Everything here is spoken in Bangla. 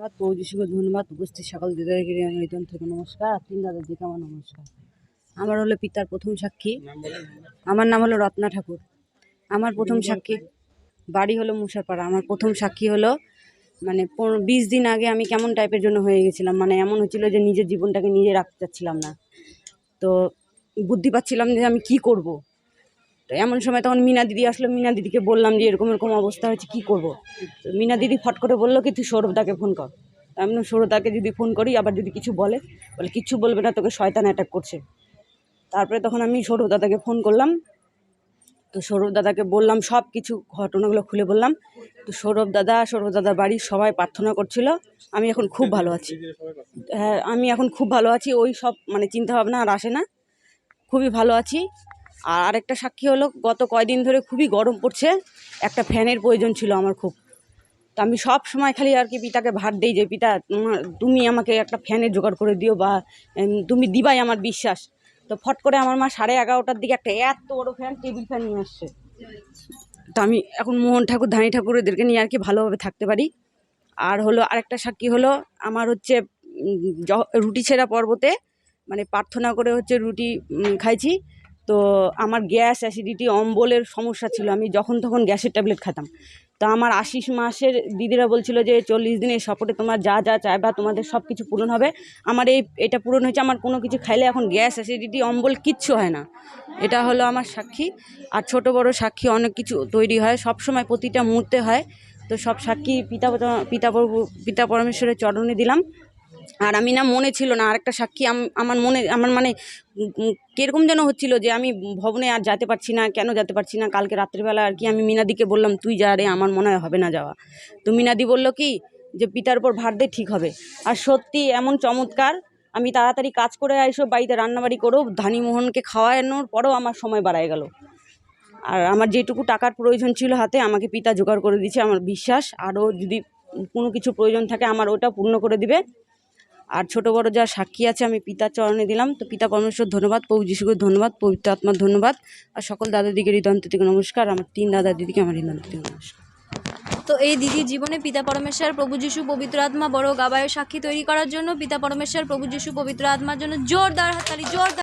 ধন্যবাদ পৌঁছিসকে ধন্যবাদ উপস্থিত সকল দিদাকে হৃদয় থেকে নমস্কার। আর তিন দাদার দিকে আমার নমস্কার। আমার হলো পিতার প্রথম সাক্ষী, আমার নাম হলো রত্না ঠাকুর। আমার প্রথম সাক্ষী বাড়ি হলো মুসারপাড়া। আমার প্রথম সাক্ষী হলো 20 দিন আগে আমি কেমন টাইপের জন্য হয়ে গেছিলাম, এমন হচ্ছিল যে নিজের জীবনটাকে নিজে রাখতে চাচ্ছিলাম না। তো বুদ্ধি পাচ্ছিলাম যে আমি কি করব। তো এমন সময় তখন মিনা দিদি আসলো। মিনা দিদিকে বললাম যে এরকম এরকম অবস্থা হয়েছে, কি করব। তো মিনা দিদি ফট করে বললো কি তুই সৌরভদাকে ফোন কর। আমি সৌরভদাকে যদি ফোন করি আবার যদি কিছু বলে কিচ্ছু বলবে না, তোকে শয়তান অ্যাটাক করছে। তারপরে তখন আমি সৌরভ দাদাকে ফোন করলাম। তো সৌরভ দাদাকে বললাম সব কিছু ঘটনাগুলো খুলে বললাম। তো সৌরভ দাদার বাড়ির সবাই প্রার্থনা করছিল। আমি এখন খুব ভালো আছি। হ্যাঁ, আমি এখন খুব ভালো আছি। ওই সব চিন্তা ভাবনা আর আসে না, খুবই ভালো আছি। আর আরেকটা সাক্ষী হলো, গত কয়দিন ধরে খুবই গরম পড়ছে, একটা ফ্যানের প্রয়োজন ছিল আমার খুব। তো আমি সব সময় খালি আর কি পিতাকে ভার দিই যে পিতা তুমি আমাকে একটা ফ্যানের জোগাড় করে দিও, বা তুমি দিবাই আমার বিশ্বাস। তো ফট করে আমার মা 11:30টার দিকে একটা এত বড় ফ্যান, টেবিল ফ্যান নিয়ে আসছে। তো আমি এখন মোহন ঠাকুর, ধানি ঠাকুর এদেরকে নিয়ে আর কি ভালোভাবে থাকতে পারি। আর হলো আরেকটা সাক্ষী হলো, আমার হচ্ছে রুটি ছেঁড়া পর্বতে প্রার্থনা করে হচ্ছে রুটি খাইছি। তো আমার গ্যাস, অ্যাসিডিটি, অম্বলের সমস্যা ছিল। আমি যখন তখন গ্যাসের ট্যাবলেট খেতাম। তো আমার 80 মাসের দিদিরা বলছিল যে 40 দিনের সপোর্টে তোমার যা যা চাইবা তোমাদের সব কিছু পূরণ হবে। আমার এটা পূরণ হয়েছে। আমার কোনো কিছু খাইলে এখন গ্যাস, অ্যাসিডিটি, অম্বল কিচ্ছু হয় না। এটা হলো আমার সাক্ষী। আর ছোট বড় সাক্ষী অনেক কিছু তৈরি হয়, সব সময় প্রতিটা মুহূর্তে হয়। তো সব সাক্ষী পিতা পরমেশ্বরের চরণে দিলাম। আর আমি মনে ছিল না আরেকটা সাক্ষী আমার কীরকম যেন হচ্ছিল যে আমি ভবনে আর যেতে পারছি না। কেন যেতে পারছি না? কালকে রাত্রিবেলা আর কি আমি মিনাদিকে বললাম তুই যা রে, আমার মনে হয় হবে না যাওয়া। তো মিনাদি বলল কি যে পিতার উপর ভার দে, ঠিক হবে। আর সত্যি এমন চমৎকার, আমি তাড়াতাড়ি কাজ করে আইসো, বাড়িতে রান্নাবাড়ি করো, ধানিমোহনকে খাওয়ানোর পরও আমার সময় বাড়ায় গেল। আর আমার যেটুকু টাকার প্রয়োজন ছিল হাতে, আমাকে পিতা জোগাড় করে দিয়েছে। আমার বিশ্বাস আরও যদি কোনো কিছু প্রয়োজন থাকে আমার ওটা পূর্ণ করে দিবে। আর ছোট বড় যা সাক্ষী আছে আমি পিতার চরণে দিলাম। তো পিতা পরমেশ্বর ধন্যবাদ, প্রভু যিশুকে ধন্যবাদ, পবিত্র আত্মার ধন্যবাদ। আর সকল দাদা দিদিকে হৃদয় থেকে নমস্কার। আমার 3 দাদা দিদিকে আমার হৃদয় থেকে নমস্কার। তো এই দিদির জীবনে পিতা পরমেশ্বর, প্রভু যিশু, পবিত্র আত্মা বড় গাবায় সাক্ষী তৈরি করার জন্য পিতা পরমেশ্বর, প্রভু যিশু, পবিত্র আত্মার জন্য জোরদার হাততালি, জোরদার।